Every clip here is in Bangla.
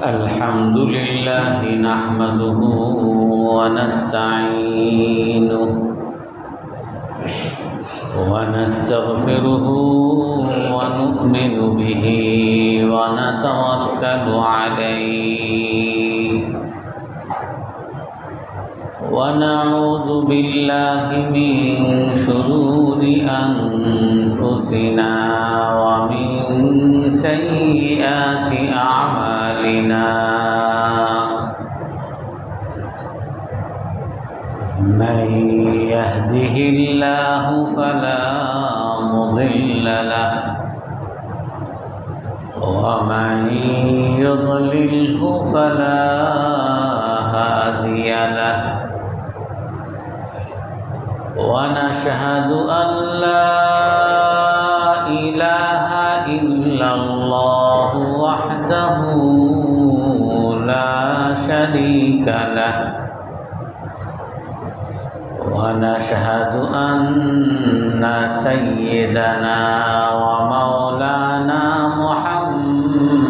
Alhamdulillah nahmaduhu wa nasta'inuhu wa nastaghfiruhu wa nu'minu bihi wa natawakkalu alayhi wa na'udzu billahi min shururi anfusina wa min sayyiati a'malina man yahdihillahu fala mudilla lahu wa man yudlilhu fala hadiya lahu wa nashhadu an la ilaha illallah wahdahu la syarika lah wa nashhadu anna sayyidana wa maulana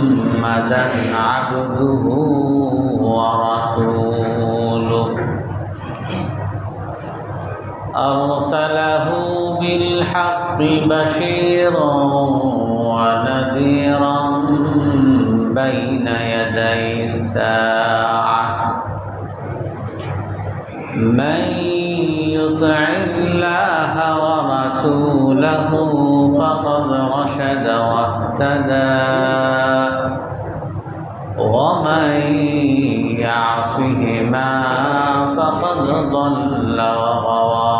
Muhammadan abduhu wa rasuluh arsalahu bil haqqi bashiran wa nadhiran bayna yaday as-sa'ah man yuti'illaha wa rasulahu faqad rashada wa ihtada wa man ya'sihima faqad dhalla wa ghawa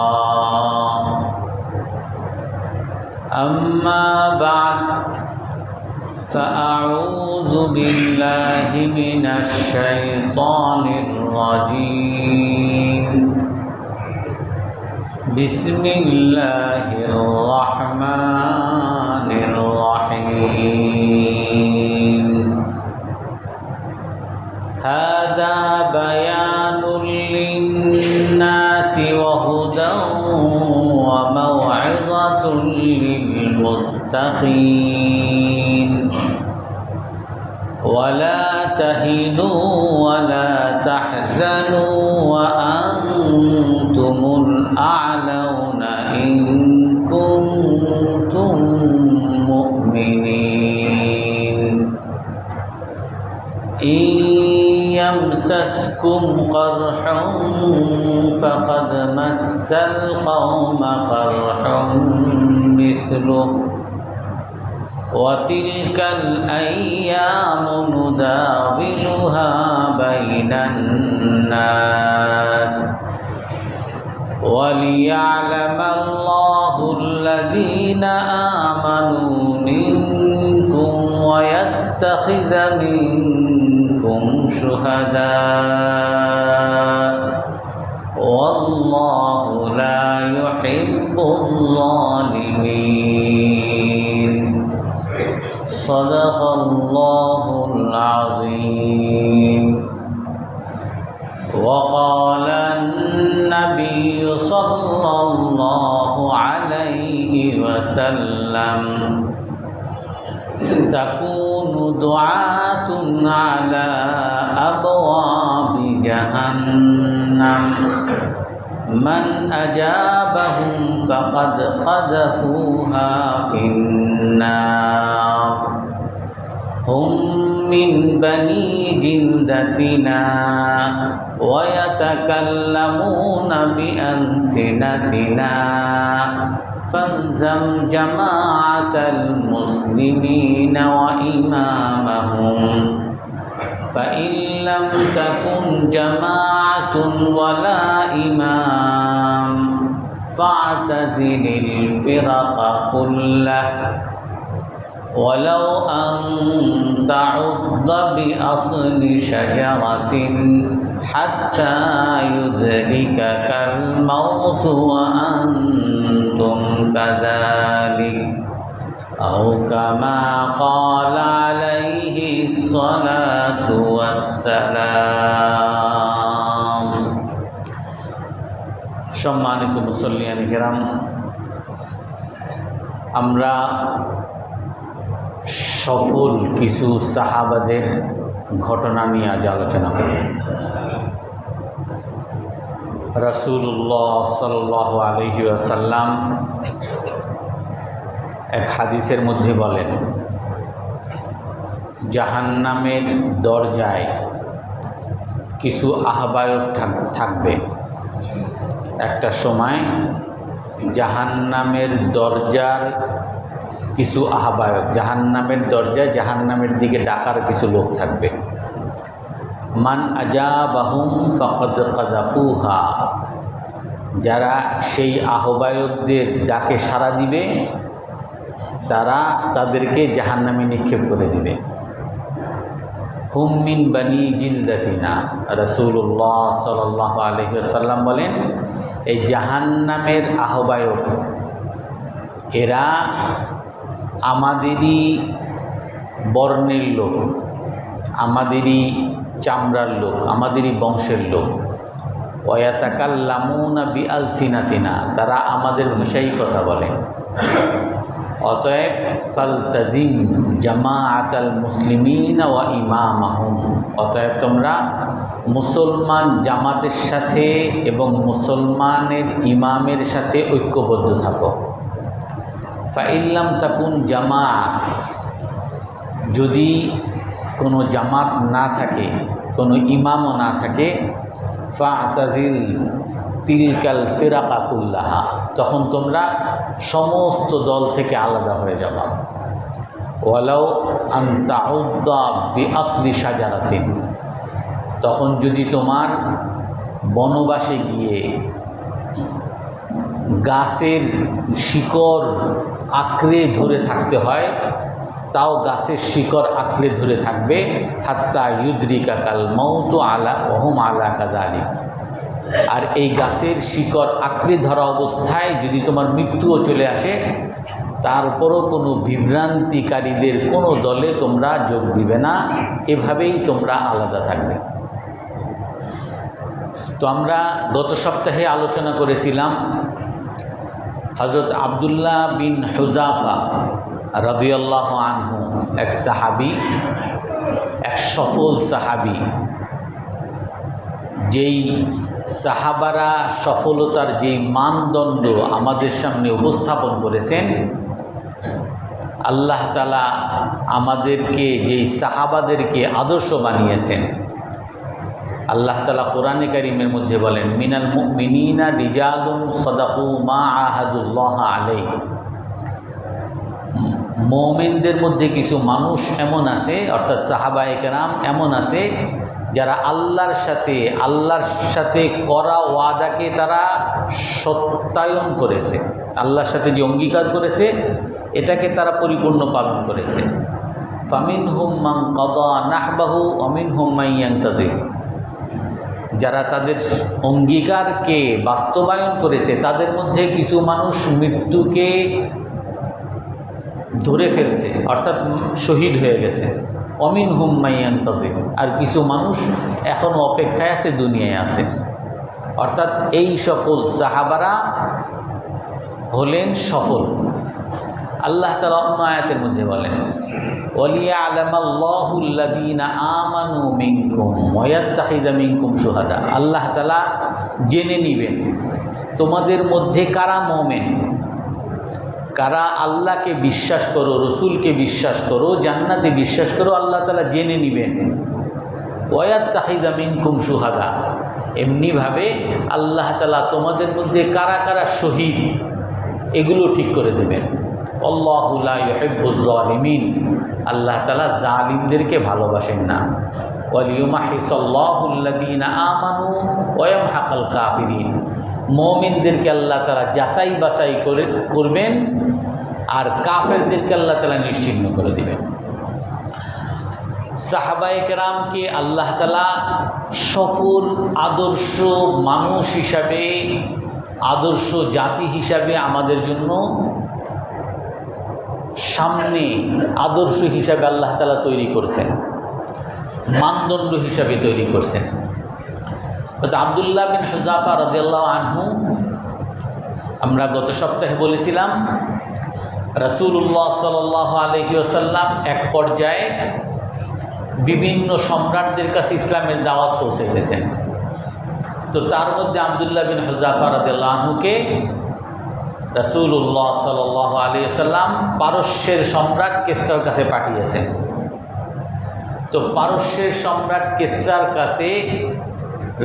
amma ba'd fa'a'udzu billahi minasy syaithanir rajim bismillahirrahmanirrahim hada bayanun linnasi wa hudan wa maw'izatun lilmuttaqin wa la tahinu wa la tahzanu wa antumul a'launa in kuntum mu'minin yamsaskum qarhun faqad massal qawma qarhun mithluh wa tilkal ayyamu nudawiluha bainan nas wa liya'lama Allahu alladhina amanu minkum wa yattakhidha minkum shuhada wallahu la yuhibbul zalimin sadaqallahul azim wa qala an-nabiy sallallahu alaihi wasallam takunu du'atun ala abwabi jahannam man ajabahum faqad qadhafuha finnar hum min bani jildatina wa yatakallamuna bi alsinatina فالزم جماعة المسلمين وإمامهم فإن لم تكن جماعة ولا إمام فاعتزل الفرق كله ولو أن تعض بأصل شجرة حتى يدركك الموت وأنتم كذلك أو كما قال عليه الصلاة والسلام সম্মানিত মুসল্লিয়ান কিরাম, আমরা সফল কিছু সাহাবাদের ঘটনা নিয়ে আজ আলোচনা করি। রাসূলুল্লাহ সাল্লাল্লাহু আলাইহি ওয়াসাল্লাম এক হাদিসের মধ্যে বলেন, জাহান্নামের দরজায় কিছু আহ্বায়ক থাকবে। একটা সময় জাহান্নামের দরজার কিছু আহ্বায়ক, জাহান্নামের দরজায় জাহান্নামের দিকে ডাকার কিছু লোক থাকবে। মান আজাবাহুম ফাকাদ কাযাফুহা, যারা সেই আহ্বায়কদের ডাকে সাড়া দিবে তারা তাদেরকে জাহান্নামে নিক্ষেপ করে দিবে। হুম মিন বানি জিলদাতিনা, রাসূলুল্লাহ সাল্লাল্লাহু আলাইহি ওয়াসাল্লাম বলেন, এই জাহান্নামের আহ্বায়ক এরা আমাদেরই বর্ণের লোক, আমাদেরই চামড়ার লোক, আমাদেরই বংশের লোক। ওয়াতাকাল্লামুনা বিআলসিনাতিনা, তারা আমাদের ভাষায় কথা বলে। অতএব ফালতাজিম জামাআতাল মুসলিমিনা ওয়া ইমামাহুম, অতএব তোমরা মুসলমান জামাতের সাথে এবং মুসলমানের ইমামের সাথে ঐক্যবদ্ধ থাকো। ফাইল্লাম তাকুন জামাআত, যদি কোনো জামাত না থাকে, কোনো ইমামও না থাকে, ফাতাজিল তিলকাল ফিরাকা কুল্লাহা, তখন তোমরা সমস্ত দল থেকে আলাদা হয়ে যাবা। ওয়ালাউ আন তাউদ্দা বিআসলি শাজারাতিন, তখন যদি তোমার বনবাসে গিয়ে গাছের শিকড় আঁকড়ে ধরে থাকতে হয়, তাও গাছের শিকড় আঁকড়ে ধরে থাকবে। হাত্তা ইউদরিকাকাল মাউতু আলা ওহুম আলা কাযালিক, আর এই গাছের শিকড় আঁকড়ে ধরা অবস্থায় যদি তোমার মৃত্যুও চলে আসে, তারপরও কোনো বিভ্রান্তিকারীদের কোনো দলে তোমরা যোগ দিবে না, এভাবেই তোমরা আলাদা থাকবে। তো আমরা গত সপ্তাহে আলোচনা করেছিলাম হযরত আব্দুল্লাহ বিন হুযাফা রাদিয়াল্লাহু আনহু, এক সাহাবী, এক সফল সাহাবী। যেই সাহাবারা সফলতার যেই মানদণ্ড আমাদের সামনে উপস্থাপন করেছেন, আল্লাহ তাআলা আমাদেরকে যেই সাহাবাদেরকে আদর্শ বানিয়েছেন, আল্লাহ তাআলা কোরআনে কারীমের মধ্যে বলেন, মিনাল মুমিনিনা রিজালুন সাদাকু মা আহাদুল্লাহ আলাইহি, মুমিনদের মধ্যে কিছু মানুষ এমন আছে, অর্থাৎ সাহাবায়ে কেরাম এমন আছে, যারা আল্লাহর সাথে করা ওয়াদাকে তারা সত্যায়ন করেছে, আল্লাহর সাথে যে অঙ্গীকার করেছে এটাকে তারা পরিপূর্ণ পালন করেছে। ফামিনহুম মান কাদা নাহবাহু ওয়া মিনহুম মান ইয়ানতাজির, যারা তাদের অঙ্গীকারকে বাস্তবায়ন করেছে তাদের মধ্যে কিছু মানুষ মৃত্যুকে ধরে ফেলছে, অর্থাৎ শহীদ হয়ে গেছে। অমিনহুম মান ইয়ানতাজির, আর কিছু মানুষ এখনও অপেক্ষায় আছে, দুনিয়ায় আছে। অর্থাৎ এই সকল সাহাবারা হলেন সফল। আল্লাহ তাআলা অন্য আয়াতের মধ্যে বলেন, ওয়ালিয়া'লামাল্লাহু আল্লাযীনা আমানু মিনকুম ওয়া ইয়াত্তাখিযা মিনকুম শুহাদা, আল্লাহ তাআলা জেনে নেবেন তোমাদের মধ্যে কারা মুমিন, কারা আল্লাহকে বিশ্বাস করো, রসুলকে বিশ্বাস করো, জান্নাতে বিশ্বাস করো, আল্লাহ তাআলা জেনে নেবেন। ওয়া ইয়াত্তাখিযা মিনকুম শুহাদা, এমনিভাবে আল্লাহ তাআলা তোমাদের মধ্যে কারা কারা শহীদ এগুলো ঠিক করে দেবেন। আল্লাহু লা ইউহিব্বুজ জালিমিন, আল্লাহ তাআলা জালিমদেরকে ভালোবাসেন না। ওয়ালিয়ুমাহিসাল্লাহু আল্লাযীনা আমানু ওয়া ইয়ামহাকাল কাফিরিন, মুমিনদেরকে আল্লাহ তাআলা যাচাই বাছাই করবেন আর কাফেরদেরকে আল্লাহ তাআলা নিশ্চিহ্ন করে দিবেন। সাহাবায়ে কেরামকে আল্লাহ তাআলা সফল আদর্শ মানুষ হিসাবে, আদর্শ জাতি হিসাবে আমাদের জন্য সামনে আদর্শ হিসাবে আল্লাহ তাআলা তৈরি করছেন। মানদণ্ড হিসাবে তৈরি করছেন। আব্দুল্লাহ বিন হুযাফা রাদিয়াল্লাহু আনহু, আমরা গত সপ্তাহে বলেছিলাম রাসূলুল্লাহ সাল্লাল্লাহু আলাইহি ওয়াসাল্লাম এক পর্যায়ে বিভিন্ন সম্রাটদের কাছে ইসলামের দাওয়াত পৌঁছে দিয়েছেন। তো তার মধ্যে আব্দুল্লাহ বিন হুযাফা রাদিয়াল্লাহু আনহুকে রাসূলুল্লাহ সাল্লাল্লাহু আলাইহি ওয়াসাল্লাম পারস্যের সম্রাট কিসরার কাছে পাঠিয়েছেন। তো পারস্যের সম্রাট কিসরার কাছে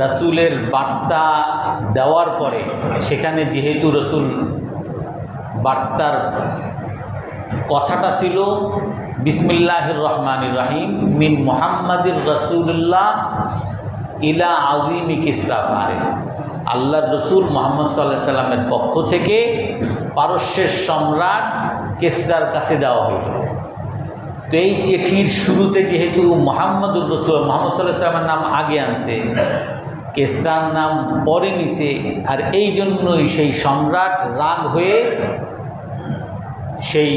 রাসূলের বার্তা দেওয়ার পরে সেখানে যেহেতু রাসূল বার্তার কথাটা ছিল বিসমিল্লাহির রহমানির রহিম মিন মুহাম্মাদির রাসূলুল্লাহ ইলা আযীমি কিসরা ফারিস, আল্লাহর রসুল মুহাম্মদ সাল্লাল্লাহু আলাইহি সাল্লামের পক্ষ থেকে পারস্যের সম্রাট কিসরার কাছে দেওয়া হইল। তো এই চিঠির শুরুতে যেহেতু মুহাম্মদুর রসুল মুহাম্মদ সাল্লাল্লাহু আলাইহি সাল্লামের নাম আগে আনছে, কিসরার নাম পরে নিছে, আর এই জন্যই সেই সম্রাট রাগ হয়ে সেই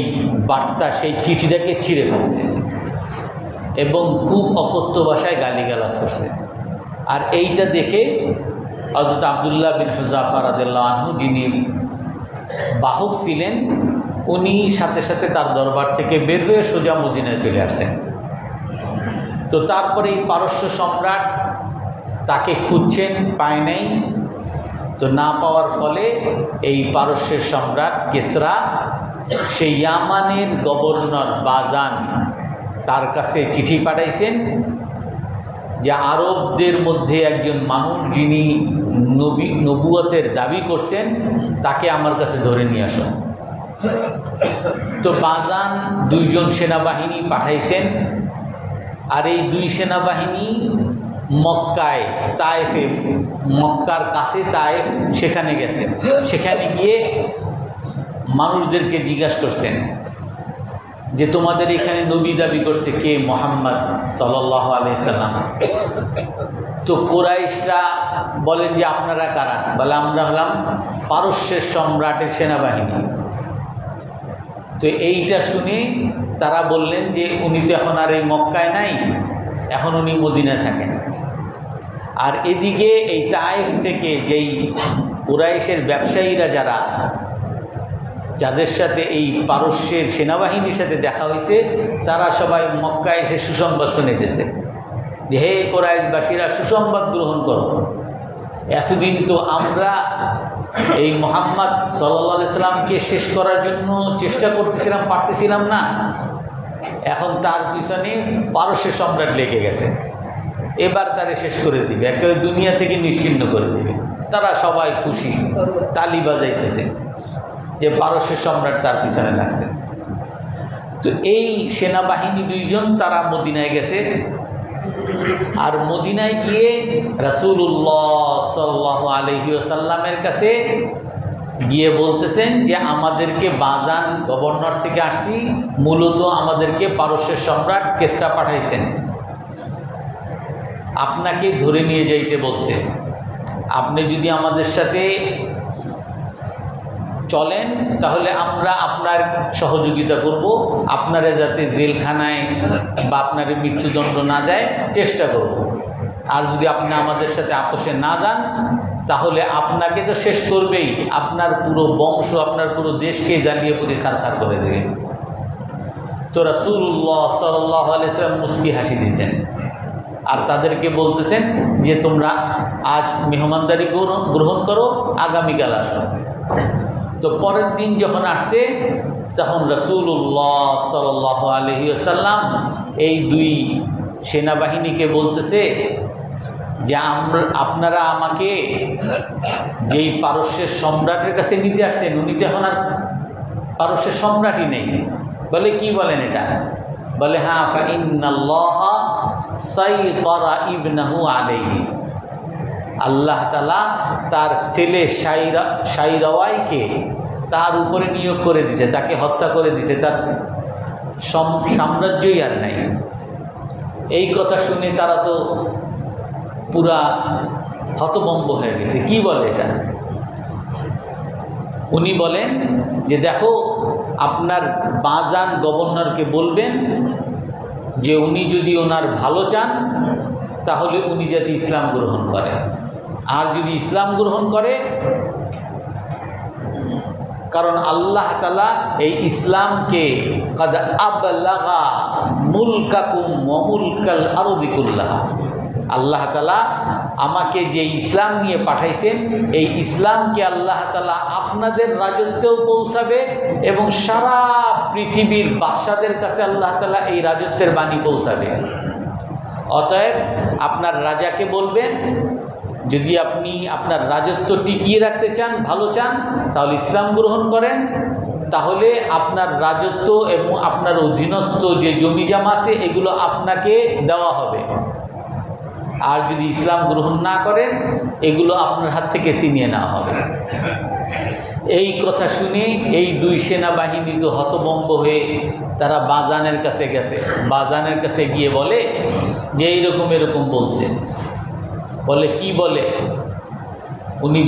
বার্তা সেই চিঠিটাকে ছিঁড়ে ফেলছে এবং খুব অকথ্য ভাষায় গালিগালাজ করছে। আর এইটা দেখে হযরত আব্দুল্লাহ বিন হুযাফা রাদিয়াল্লাহু আনহু, যিনি বাহক ছিলেন, উনি সাথে সাথে তার দরবার থেকে বের হয়ে সোজা মদিনায় চলে আসছেন। তো তারপরে এই পারস্য সম্রাট তাকে খুঁজছেন, পায় নাই। তো না পাওয়ার ফলে এই পারস্যের সম্রাট কিসরা সেই ইয়ামানের গভর্নর বাজান তার কাছে চিঠি পাঠাইছেন যে আরবদের মধ্যে একজন মানুষ যিনি নবুয়তের দাবি করছেন তাকে আমার কাছে ধরে নিয়ে আসো। তো বাজান 2 জন সেনাবাহিনী পাঠাইছেন, আর এই 2 সেনাবাহিনী মক্কায় তায়েফে, মক্কার কাছে তায়েফ, সেখানে গেছেন। সেখানে গিয়ে মানুষদেরকে জিজ্ঞাসা করছেন যে তোমাদের এখানে নবী দাবি করছে কে? মুহাম্মদ সাল্লাল্লাহু আলাইহি সাল্লাম। তো কুরাইশরা বলেন যে আপনারা কারা? বলে আমরা হলাম পারস্যের সম্রাটের সেনাবাহিনী। তো এইটা শুনে তারা বললেন যে উনি তো এখন আর এই মক্কায় নাই, এখন উনি মদিনায় থাকেন। আর এদিকে এই তায়েফ থেকে যেই কুরাইশের ব্যবসায়ীরা যাদের সাথে এই পারস্যের সেনাবাহিনীর সাথে দেখা হয়েছে, তারা সবাই মক্কায় এসে সুসংবাদ শুনেতেছে যে হে কুরাইশবাসীরা, সুসংবাদ গ্রহণ করো। এতদিন তো আমরা এই মুহাম্মদ সাল্লাল্লাহু আলাইহি সাল্লামকে শেষ করার জন্য চেষ্টা করতেছিলাম, পারতেছিলাম না। এখন তার পিছনে পারস্যের সম্রাট লেগে গেছে, এবার তারে শেষ করে দিবে, একেবারে দুনিয়া থেকে নিশ্চিহ্ন করে দিবে। তারা সবাই খুশি, তালি বাজাইতেছে যে পারস্যের সম্রাট তার পিছনে লাগছে। তো এই সেনাবাহিনী 2 জন তারা মদিনায় গেছে, আর মদিনায় গিয়ে রাসূলুল্লাহ সাল্লাল্লাহু আলাইহি ওয়াসাল্লামের কাছে গিয়ে বলতেছেন যে আমাদেরকে বাজান গভর্নর থেকে আসছি, মূলত আমাদেরকে পারস্যের সম্রাট কিসরা পাঠাইছেন, আপনাকে ধরে নিয়ে যাইতে বলছে। আপনি যদি আমাদের সাথে চলেন তাহলে আমরা আপনার সহযোগিতা করব, আপনারা যাতে জেলখানায় বা আপনার মৃত্যুদণ্ড না দেয় চেষ্টা করব। আর যদি আপনি আমাদের সাথে আপোষে না যান তাহলে আপনাকে তো শেষ করবেই, আপনার পুরো বংশ, আপনার পুরো দেশকে জ্বালিয়ে পুড়িয়ে ছারখার করে দেবে। তো রাসূলুল্লাহ সাল্লাল্লাহু আলাইহি সাল্লাম মুস্কি হাসি দিয়েছেন আর তাদেরকে বলতেছেন যে তোমরা আজ মেহমানদারি গ্রহণ করো, আগামীকাল আসো। তো পরের দিন যখন আসছে তখন রাসূলুল্লাহ সাল্লাল্লাহু আলাইহি ওয়াসাল্লাম এই 2 সেনাবাহিনীকে বলতেছে যে আপনারা আমাকে যেই পারস্যের সম্রাটের কাছে নিতে আসছেন, উনি তো এখন আর পারস্যের সম্রাটই নেই। বলে কি বলেন এটা? বলে হ্যাঁ, ফাইন্নাল্লাহা সাইতারা ইবনাহু আলাইহি, আল্লাহ তাআলা তার ছেলে শাইরাওয়াইকে তার উপরে নিয়োগ করে দিয়েছে, তাকে হত্যা করে দিয়েছে, তার সাম্রাজ্যই আর নাই। এই কথা শুনে তারা তো পুরা হতভম্ব হয়ে গেছে। কি বলে এটা? উনি বলেন যে দেখো, আপনার বাজান গভর্নরকে বলবেন যে উনি যদি ওনার ভালো চান তাহলে উনি যাতে ইসলাম গ্রহণ করে, আর যদি ইসলাম গ্রহণ করে, কারণ আল্লাহ তাআলা এই ইসলামকে কাদ আবলাগা মুলকাকুম ওয়া মুলকাল আরদি কুল্লাহা, আল্লাহ তাআলা আমাকে যে ইসলাম নিয়ে পাঠাইছেন এই ইসলামকে আল্লাহ তাআলা আপনাদের রাজত্বেও পৌঁছাবে এবং সারা পৃথিবীর বাদশাদের কাছে আল্লাহ তাআলা এই রাজত্বের বাণী পৌঁছাবে। অতএব আপনার রাজাকে বলবেন, যদি আপনি আপনার রাজত্ব টিকিয়ে রাখতে চান, ভালো চান, তাহলে ইসলাম গ্রহণ করেন, তাহলে আপনার রাজত্ব এবং আপনার অধীনস্থ যে জমিজমা আছে এগুলো আপনাকে দেওয়া হবে। আর যদি ইসলাম গ্রহণ না করেন এগুলো আপনার হাত থেকে ছিনিয়ে নেওয়া হবে। এই কথা শুনে এই দুই সেনাবাহিনী তো হতভম্ব হয়ে তারা বাজানের কাছে গেছে। বাজানের কাছে গিয়ে বলে যে এইরকম এরকম বলছে। বলে কি বলে? উনি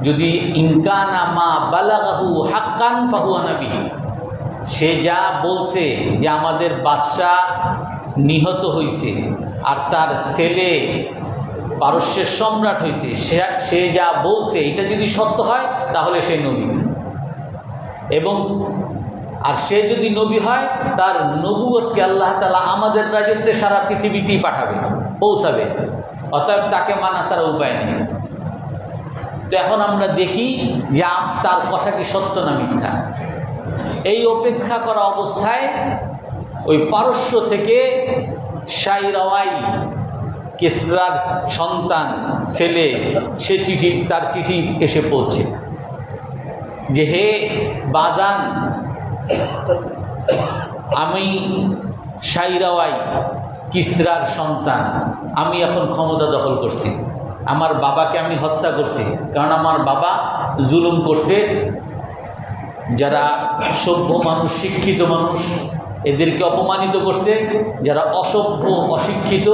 যদি ইনকানা মা বালাগাহু হাক্কান ফাহুয়া নবী, সে যা বলছে যে আমাদের বাদশা নিহত হয়েছে আর তার ছেলে পারস্যের সম্রাট হয়েছে, সে যা বলছে এটা যদি সত্য হয় তাহলে সে নবী, এবং আর সে যদি নবী হয় তার নবুয়তকে আল্লাহ তাআলা আমাদের রাজত্বে সারা পৃথিবীতেই পাঠাবে, পৌঁছাবে। অতএব তাকে মানা ছাড়া উপায় নেই। তো এখন আমরা দেখি যে তার কথা কি সত্য না মিথ্যা। এই অপেক্ষা করা অবস্থায় ওই পারস্য থেকে শাইরাওয়াই, কিসরার সন্তান ছেলে, তার চিঠি এসে পৌঁছে যে হে বাজান, আমি শাইরাওয়াই কিসরার সন্তান, আমি এখন ক্ষমতা দখল করছি, আমার বাবাকে আমি হত্যা করছি, কারণ আমার বাবা জুলুম করছে। যারা সভ্য মানুষ, শিক্ষিত মানুষ, এদেরকে অপমানিত করছে। যারা অসভ্য অশিক্ষিত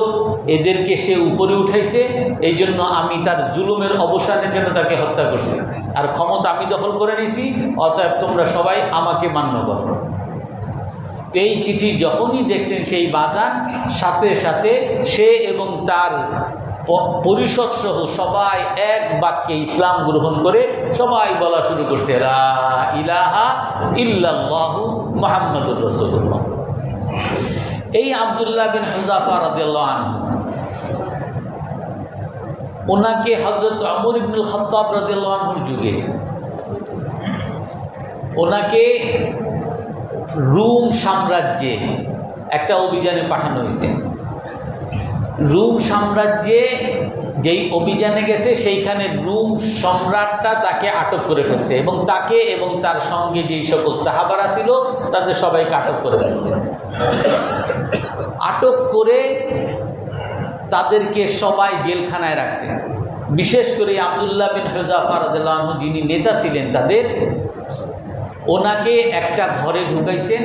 এদেরকে সে উপরে উঠাইছে। এই জন্য আমি তার জুলুমের অবসানের জন্য তাকে হত্যা করছি, আর ক্ষমতা আমি দখল করে নিয়েছি। অতএব তোমরা সবাই আমাকে মান্য করো। তো এই চিঠি যখনই দেখছেন সেই বাজান, সাথে সাথে সে এবং তার পরিষদ সহ সবাই এক বাক্যে ইসলাম গ্রহণ করে সবাই বলা শুরু করছে, লা ইলাহা ইল্লাল্লাহু মুহাম্মাদুর রাসূলুল্লাহ। এই আব্দুল্লাহ বিন হুযাফা রাদিয়াল্লাহু আনহু, ওনাকে হযরত ওমর ইবনুল খাত্তাব রাদিয়াল্লাহু আনহুর যুগে ওনাকে রোম সাম্রাজ্যে একটা অভিযানে পাঠানো হয়েছে। রোম সাম্রাজ্যে যেই অভিযানে গেছে সেইখানে রোম সম্রাটটা তাকে আটক করে ফেলছে, এবং তাকে এবং তার সঙ্গে যেই সকল সাহাবারা ছিল তাদের সবাইকে আটক করে ফেলছে। আটক করে তাদেরকে সবাই জেলখানায় রাখছে। বিশেষ করে আব্দুল্লাহ বিন হুযাফা রাদিয়াল্লাহু আনহু, যিনি নেতা ছিলেন তাদের, ওনাকে একটা ঘরে ঢুকাইছেন।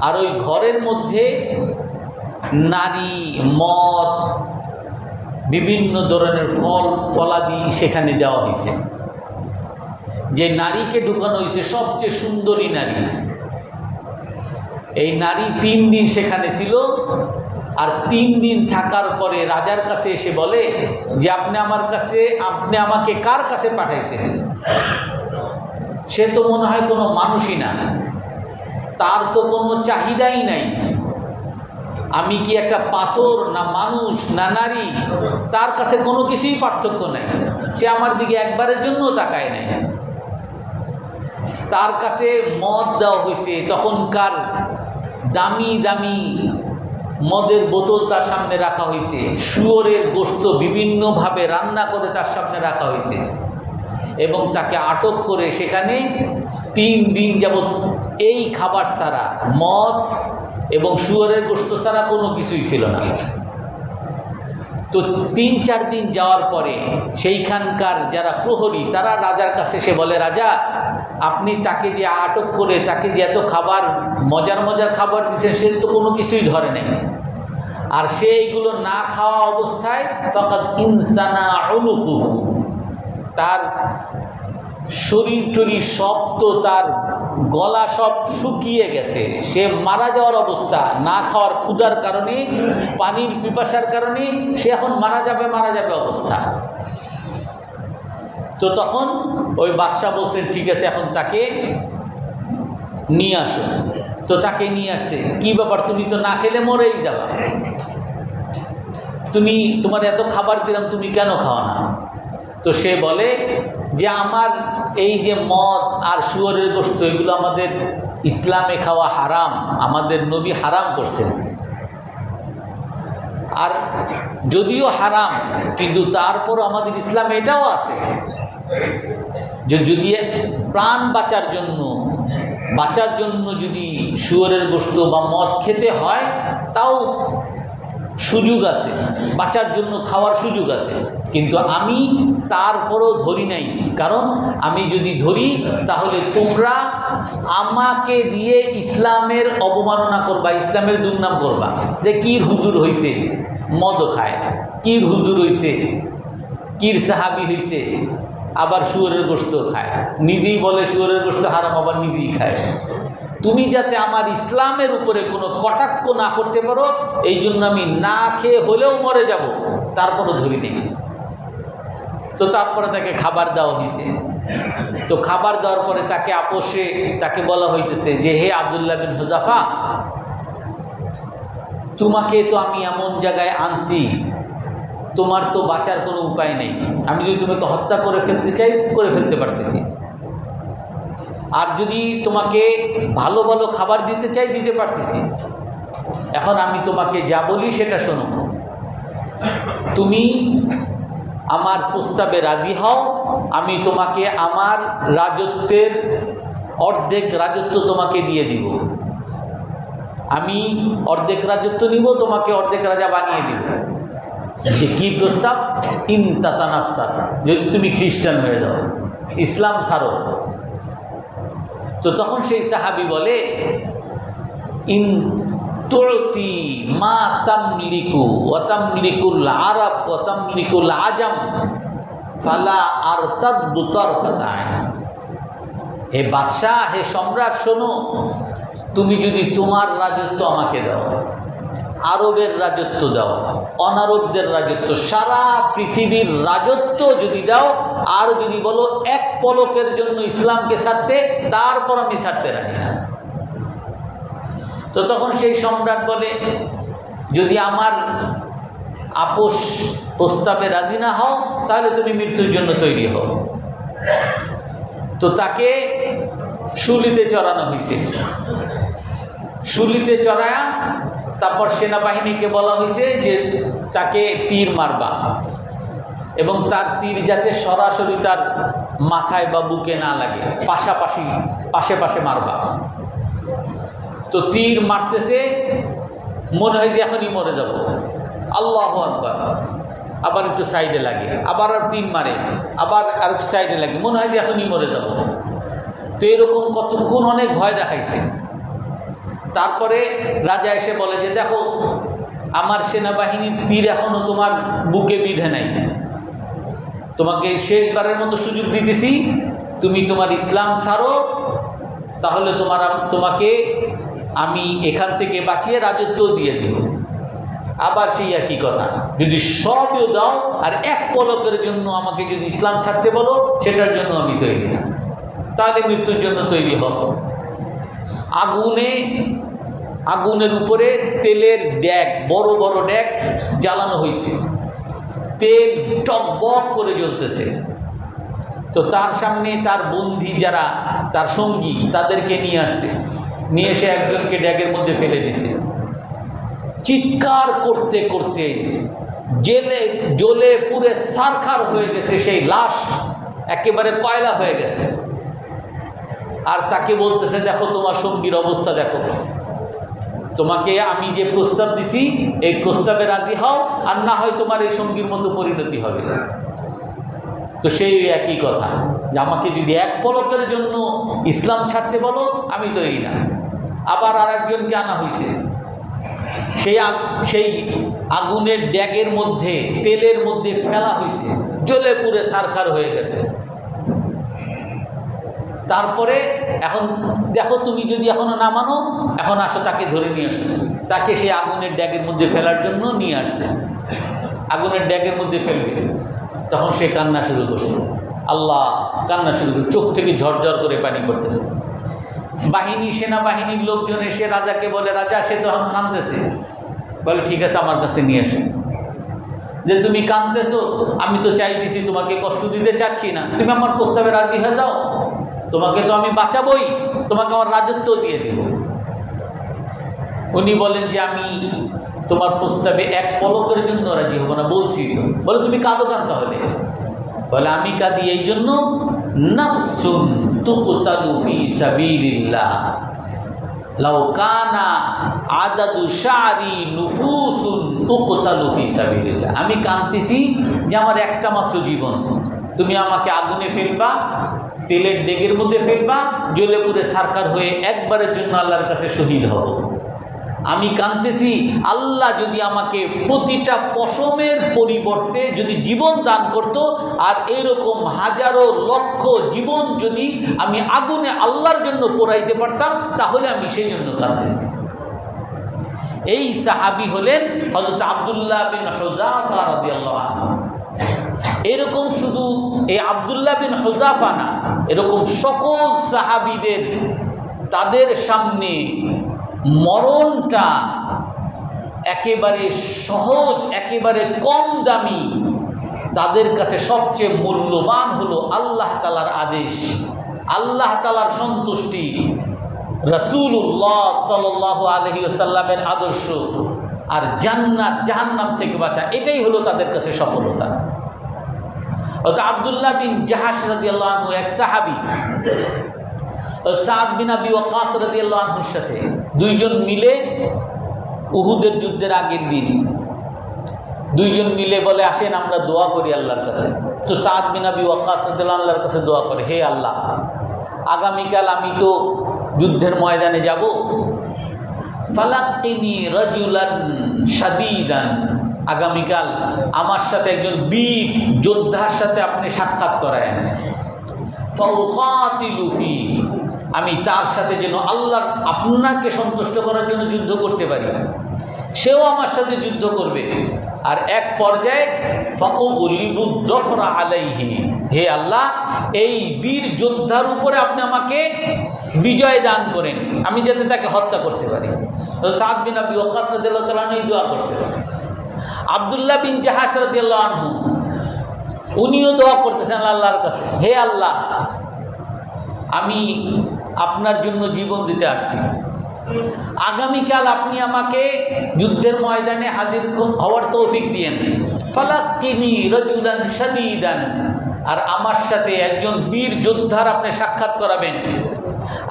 আর ওই ঘরের মধ্যে নারী, মদ, বিভিন্ন ধরনের ফলাদি সেখানে দেওয়া হয়েছে। যে নারীকে ঢুকানো হয়েছে সবচেয়ে সুন্দরী নারী। এই নারী 3 দিন সেখানে ছিল। আর 3 দিন থাকার পরে রাজার কাছে এসে বলে যে আপনি আমাকে কার কাছে পাঠাইছেন? সে তো মনে হয় কোনো মানুষই না, তার তো কোনো চাহিদাই নাই। আমি কি একটা পাথর, না মানুষ, না নারী? তার কাছে কোনো কিছুই পার্থক্য নাই। সে আমার দিকে একবারের জন্য তাকায় নাই। তার কাছে মদ দেওয়া হয়েছে, তখনকার দামি দামি মদের বোতল তার সামনে রাখা হয়েছে, শুয়োরের গোশত বিভিন্নভাবে রান্না করে তার সামনে রাখা হয়েছে, এবং তাকে আটক করে সেখানে 3 দিন যাবৎ এই খাবার ছাড়া, মদ এবং শুয়োরের গোশত ছাড়া কোনো কিছুই ছিল না। তো 3-4 দিন যাওয়ার পরে সেইখানকার যারা প্রহরী তারা রাজার কাছে এসে বলে, রাজা, আপনি তাকে যে আটক করে তাকে যে এত খাবার, মজার মজার খাবার দিয়েছেন, সে তো কোনো কিছুই ধরে নেই। আর সে এইগুলো না খাওয়া অবস্থায় ফাকাদ ইনসানা উলুকুহু, তার শরীর টরীর সব তো তার গলা সব শুকিয়ে গেছে, সে মারা যাওয়ার অবস্থা, না খাওয়ার ক্ষুধার কারণে, পানির পিপাসার কারণে সে এখন মারা যাবে অবস্থা। তো তখন ওই বাদশা বলছেন ঠিক আছে এখন তাকে নিয়ে আসো। তো তাকে নিয়ে আসছে। কি ব্যাপার, তুমি তো না খেলে মরেই যাবা, তোমার এত খাবার দিলাম, তুমি কেন খাও না? তো সে বলে যে আমার এই যে মদ আর শুয়োরের গোশত এগুলো আমাদের ইসলামে খাওয়া হারাম, আমাদের নবী হারাম করছেন। আর যদিও হারাম কিন্তু তারপরও আমাদের ইসলামে এটাও আছে যে যদি প্রাণ বাঁচার জন্য যদি শুয়োরের গোশত বা মদ খেতে হয় তাও সুযোগ আছে, বাঁচার জন্য খাওয়ার সুযোগ আছে। কিন্তু আমি তারপরও ধরি নাই, কারণ আমি যদি ধরি তাহলে তোমরা আমাকে দিয়ে ইসলামের অবমাননা করবা, ইসলামের দুর্নাম করবা, যে কির হুজুর হইছে মদও খায়, কির হুজুর হইছে, কির সাহাবি হইছে, আবার শুয়োরের গোশত খায়, নিজেই বলে শুয়োরের গোশত হারাম, আবার নিজেই খায়। তুমি যাতে আমার ইসলামের উপরে কোনো কটাক্ষ না করতে পারো এই জন্য আমি না খেয়ে হলেও মরে যাব, তারপরও ধরি নেই। তো তারপরে তাকে খাবার দেওয়া হয়েছে। তো খাবার দেওয়ার পরে তাকে আপোষে তাকে বলা হইতেছে যে হে আব্দুল্লাহ বিন হুযাফা, তোমাকে তো আমি এমন জায়গায় আনছি, তোমার তো বাঁচার কোনো উপায় নেই। আমি যদি তোমাকে হত্যা করে ফেলতে চাই করে ফেলতে পারতেছি, আর যদি তোমাকে ভালো ভালো খাবার দিতে চাই দিতে পারতেছি। এখন আমি তোমাকে যা বলি সেটা শোনো, তুমি আমার প্রস্তাবে রাজি হও, আমি তোমাকে আমার রাজত্বের অর্ধেক রাজত্ব তোমাকে দিয়ে দিব, আমি অর্ধেক রাজত্ব নিব, তোমাকে অর্ধেক রাজা বানিয়ে দিব। যে কি প্রস্তাব? ইন তাতানাসার, যদি তুমি খ্রিস্টান হয়ে যাও, ইসলাম ছাড়ো। তো তখন সেই সাহাবী বলে ইন তুতি মা তামলিকু ওয়া তামলিকুল আরব ওয়া তামলিকুল আজম ফালা আরতাদ্দু তারফাতা আইন। হে বাদশাহ, হে সম্রাট, শোনো, তুমি যদি তোমার রাজত্ব আমাকে দাও, আরবের রাজত্ব দাও, অনারবদের রাজত্ব, সারা পৃথিবীর রাজত্ব যদি দাও, আর যদি বলো এক পলকের জন্য ইসলামকে ছাড়তে, তারপর আমি ছাড়তে রাখি না। তো তখন সেই সম্রাট বলে যদি আমার আপোষ প্রস্তাবে রাজি না হও তাহলে তুমি মৃত্যুর জন্য তৈরি হও। তো তাকে শুলিতে চড়ানো হয়েছে। শুলিতে চড়ায়া তারপর সেনাবাহিনীকে বলা হয়েছে যে তাকে তীর মারবা, এবং তার তীর যাতে সরাসরি তার মাথায় বা বুকে না লাগে, পাশে পাশে মারবা। তো তীর মারতেছে, মনে হয় যে এখনই মরে যাব, আল্লাহু আকবার, আবার একটু সাইডে লাগে, আবার আর তীর মারে, আবার আর একটু সাইডে লাগে, মনে হয় যে এখনই মরে যাব। তো এরকম কতক্ষণ অনেক ভয় দেখাইছে। তারপরে রাজা এসে বলে যে দেখো, আমার সেনাবাহিনীর তীর এখনো তোমার বুকে বিঁধে নাই, তোমাকে শেষবারের মতো সুযোগ দিতেছি, তুমি তোমার ইসলাম ছাড়ো, তাহলে তোমাকে আমি এখান থেকে বাঁচিয়ে রাজত্ব দিয়ে দিব। আবার সেই একই কথা, যদি সবও দাও আর এক পলকের জন্য আমাকে যদি ইসলাম ছাড়তে বলো, সেটার জন্য আমি তৈরি না, তাহলে মৃত্যুর জন্য তৈরি হব। আগুনের উপরে তেলের ড্যাগ, বড় বড় ড্যাগ জ্বালানো হয়েছে, তেল টকবক করে জ্বলতেছে। তো তার সামনে তার বন্ধী যারা তার সঙ্গী তাদেরকে নিয়ে আসছে, নিয়ে এসে একজনকে ড্যাগের মধ্যে ফেলে দিছে। চিৎকার করতে করতে জ্বলে পুরে ছারখার হয়ে গেছে, সেই লাশ একেবারে কয়লা হয়ে গেছে। আর তাকে বলতেছে দেখো তোমার সঙ্গীর অবস্থা দেখো, তোমাকে আমি যে প্রস্তাব দিছি এই প্রস্তাবে রাজি হও, আর না হয় তোমার এই সঙ্গীর মতো পরিণতি হবে। তো সেই একই কথা যে আমাকে যদি এক পলকের জন্য ইসলাম ছাড়তে বলো আমি তৈরি না। আবার আর একজনকে আনা হয়েছে, সেই আগুনের ড্যাগের মধ্যে তেলের মধ্যে ফেলা হয়েছে, জ্বলে পুড়ে ছারখার হয়ে গেছে। তারপরে এখন দেখো তুমি যদি এখনো না মানো, এখন আসো তাকে ধরে নিয়ে আসো। তাকে সেই আগুনের ড্যাগের মধ্যে ফেলার জন্য নিয়ে আসছে, আগুনের ড্যাগের মধ্যে ফেলবে। তখন সে কান্না শুরু করছে, আল্লাহ কান্না শুরু করে, চোখ থেকে ঝরঝর করে পানি পড়তেছে। সেনাবাহিনীর লোকজন এসে রাজাকে বলে, রাজা সে তখন কাঁদতেছে, বলে ঠিক আছে আমার কাছে নিয়ে আসে। যে তুমি কাঁদতেছো, আমি তো চাই দিছি, তোমাকে কষ্ট দিতে চাচ্ছি না, তুমি আমার প্রস্তাবে রাজি হয়ে যাও, তোমাকে তো আমি বাঁচাবই, তোমাকে আমার রাজত্ব দিয়ে দেব। উনি বলেন যে আমি তোমার প্রস্তাবে এক পলকের জন্য রাজি হব না, বলছি তো। বলে তুমি কাঁদো কেন তাহলে? বলে আমি কাঁদি এই জন্য, নাফসুন তুকতালু ফি সাবিলিল্লাহ লাউ কানা আদাদু শারি নুফুসুন তুকতালু ফি সাবিলিল্লাহ। আমি কাঁদতেছি যে আমার একটা মাত্র জীবন, তুমি আমাকে আগুনে ফেলবা, তেলের ডেগের মধ্যে ফেলবা, জ্বলে পুড়ে সারকার হয়ে একবারের জন্য আল্লাহর কাছে শহীদ হব। আমি কাঁদতেছি আল্লাহ যদি আমাকে প্রতিটা পশমের পরিবর্তে যদি জীবন দান করত, আর এরকম হাজারো লক্ষ জীবন যদি আমি আগুনে আল্লাহর জন্য পোড়াইতে পারতাম, তাহলে আমি সেই জন্য কাঁদতেছি। এই সাহাবী হলেন হযরত আব্দুল্লাহ বিন হুযাফা রাদিয়াল্লাহু আনহু। এরকম শুধু এই আব্দুল্লাহ বিন হুযাফা না, এরকম সকল সাহাবীদের তাদের সামনে মরণটা একেবারে সহজ, একেবারে কম দামি, তাদের কাছে সবচেয়ে মূল্যবান হলো আল্লাহ তাআলার আদেশ, আল্লাহ তাআলার সন্তুষ্টি, রাসূলুল্লাহ সাল্লাল্লাহু আলাইহি ওয়াসাল্লামের আদর্শ, আর জান্নাত জাহান্নাম থেকে বাঁচা। এটাই হলো তাদের কাছে সফলতা। আব্দুল্লাহ বিন জাহাশ রাদিয়াল্লাহু আনহু এক সাহাবী, সাদ বিন আবি ওয়াক্কাস রাদিয়াল্লাহু আনহুর সাথে দুইজন মিলে উহুদের যুদ্ধের আগের দিন দুইজন মিলে বলে, আসেন আমরা দোয়া করি আল্লাহর কাছে। তো সাদ বিন আবি ওয়াক্কাস রাদিয়াল্লাহু আল্লাহর কাছে দোয়া করে, হে আল্লাহ, আগামীকাল আমি তো যুদ্ধের ময়দানে যাব, ফালাক্কিনি রাজুলান শাদীদান, আগামীকাল আমার সাথে একজন বীর যোদ্ধার সাথে আপনি সাক্ষাৎ করায়েন, ফাউকাতিলু ফি, আমি তার সাথে যেন আল্লাহ আপনাকে সন্তুষ্ট করার জন্য যুদ্ধ করতে পারি, সেও আমার সাথে যুদ্ধ করবে। আর এক পর্যায়ে ফাউগলিবু যফরা আলাইহি, হে আল্লাহ এই বীর যোদ্ধার উপরে আপনি আমাকে বিজয় দান করেন, আমি যাতে তাকে হত্যা করতে পারি। তো সাদ বিন আবি ওয়াক্কাস রাদিয়াল্লাহু তাআলা এই দোয়া করছেন। আব্দুল্লাহ বিন জাহাশ রাদিয়াল্লাহু আনহু উনিও দোয়া করতেছেন আল্লাহর কাছে, হে আল্লাহ, আমি আপনার জন্য জীবন দিতে আসছি, আগামীকাল আপনি আমাকে যুদ্ধের ময়দানে হাজির হওয়ার তৌফিক দিয়েন, ফালাক্কিনি রাজুলান শাদীদান, আর আমার সাথে একজন বীর যোদ্ধার আপনি সাক্ষাৎ করাবেন,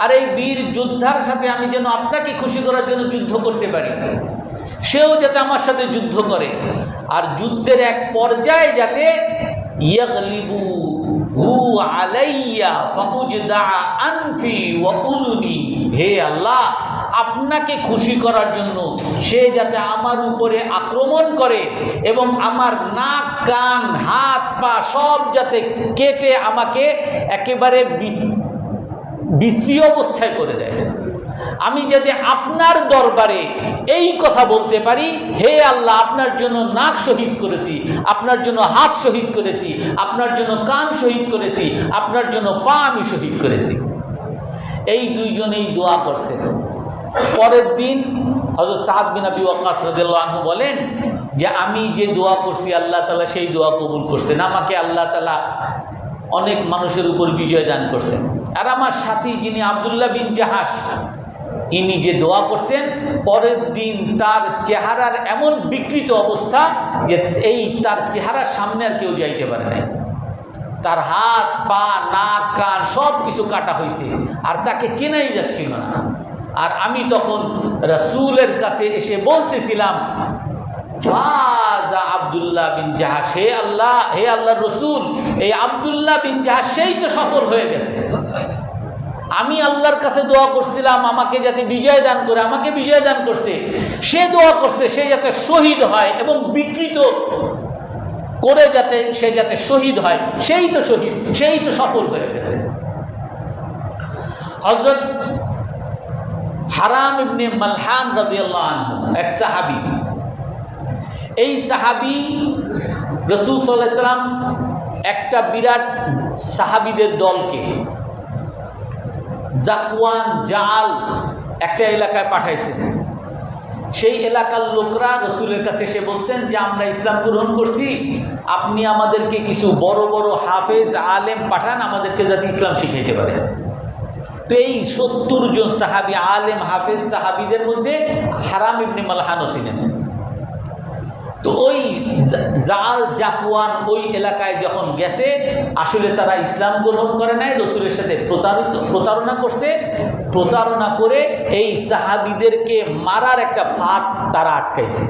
আর এই বীর যোদ্ধার সাথে আমি যেন আপনাকে খুশি করার জন্য যুদ্ধ করতে পারি, সেও যাতে আমার সাথে যুদ্ধ করে, আর যুদ্ধের এক পর্যায়ে যাতে ইয়াগলিবু হু আলাইয়া ফাউজদা আনফি ওয়া উযুনি, হে আল্লাহ আপনাকে খুশি করার জন্য সে যাতে আমার উপরে আক্রমণ করে এবং আমার নাক কান হাত পা সব যাতে কেটে আমাকে একেবারে বিশ্রী অবস্থায় করে দেয়, আমি যাতে আপনার দরবারে এই কথা বলতে পারি, হে আল্লাহ আপনার জন্য নাক শহীদ করেছি, আপনার জন্য হাত শহীদ করেছি, আপনার জন্য কান শহীদ করেছি, আপনার জন্য পা আমি শহীদ করেছি। এই দুইজনেই দোয়া করছেন। পরের দিন হযরত সাদ বিন আবি ওয়াক্কাস রাদিয়াল্লাহু আনহু বলেন যে আমি যে দোয়া করছি আল্লাহ তাআলা সেই দোয়া কবুল করছেন, আমাকে আল্লাহ তাআলা অনেক মানুষের উপর বিজয় দান করছেন। আর আমার সাথী যিনি আব্দুল্লাহ বিন জাহাশ, ইনি যে দোয়া করছেন, পরের দিন তার চেহারার এমন বিকৃত অবস্থা যে এই তার চেহারার সামনে আর কেউ যাইতে পারে নাই, তার হাত পা নাক কান সব কিছু কাটা হয়েছে, আর তাকে চেনাই যাচ্ছিল না। আর আমি তখন রাসূলের কাছে এসে বলতেছিলাম, ফাজা আব্দুল্লাহ বিন জাহাশ, হে আল্লাহর রাসূল, এই আব্দুল্লাহ বিন জাহাশ সেই তো সফল হয়ে গেছে। আমি আল্লাহর কাছে দোয়া করছিলাম আমাকে যাতে বিজয় দান করে, আমাকে বিজয় দান করছে, সে দোয়া করছে সে যাতে শহীদ হয় এবং বিকৃত করে যাতে সে যাতে শহীদ হয়, সেই তো শহীদ, সেই তো সফল হয়ে গেছে। হযরত হারাম ইবনে মালহান রাদিয়াল্লাহু আনহু এক সাহাবী। এই সাহাবী রাসূল সাল্লাল্লাহু আলাইহি সাল্লাম একটা বিরাট সাহাবীদের দলকে জাকওয়ান জাল একটা এলাকায় পাঠাইছেন। সেই এলাকার লোকরা রসুলের কাছে এসে বলছেন যে আমরা ইসলাম গ্রহণ করছি, আপনি আমাদেরকে কিছু বড় বড় হাফেজ আলেম পাঠান, আমাদেরকে যাতে ইসলাম শিখাইতে পারে। তো এই ৭০ জন সাহাবী আলেম হাফেজ সাহাবীদের মধ্যে হারাম ইবনে মালহানও ছিলেন। তো ওই জাল জাকওয়ান ওই এলাকায় যখন গেছে, আসলে তারা ইসলাম গ্রহণ করে নাই, রসুলের সাথে প্রতারণা করছে। প্রতারণা করে এই সাহাবীদেরকে মারার একটা ফাঁদ তারা আটকাইছে।